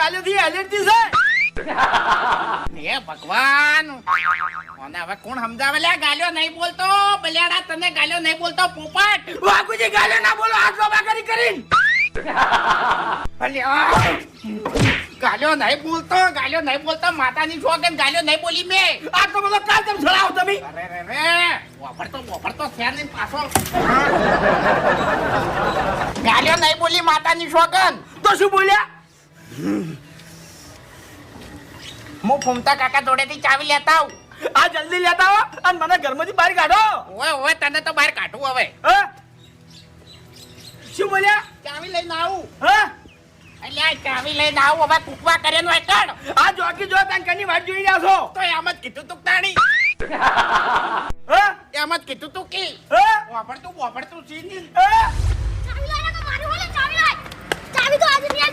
ગાલ્યોથી allergy છે. હે ભગવાન કોને હવે કોણ સમજાવે લે ગાલ્યો નહીં બોલતો બલિયાડા તને ગાલ્યો નહીં બોલતો પોપટ વાઘુજી ગાલ્યો ના બોલો હાથ લોબા કરીને અલ્યા ગાલ્યો નહીં બોલતો માતાની છોકન ગાલ્યો નહીં બોલી મે આટલો બધો કાલ તમે છોડાવો તમે. અરે રે વફરતો શેર ની પાછો ગાલ્યો નહીં બોલી માતાની છોકન તો શું બોલ્યા? હું ફૂમતા કાકા જોડેથી ચાવી લેતા આવું. આ જલ્દી લેતા આવો અને મને ઘરમાંથી બહાર કાઢો. ઓય તને તો બહાર કાઢું હવે. હા શું બોલ્યા? ચાવી લઈને આવું. હા અલ્યા ચાવી લઈને આવું હવે કુકવા કરે નો એકડ. આ જોકી જો તને કની વાત જોઈ રહ્યા છો. તો એમ જ કીધું તું તાણી. હા એમ જ કીધું તું કે હા વાપરતું સીની. હા ચાવી લાય કે મારી હોલે ચાવી લાય ચાવી તો આજે નહીં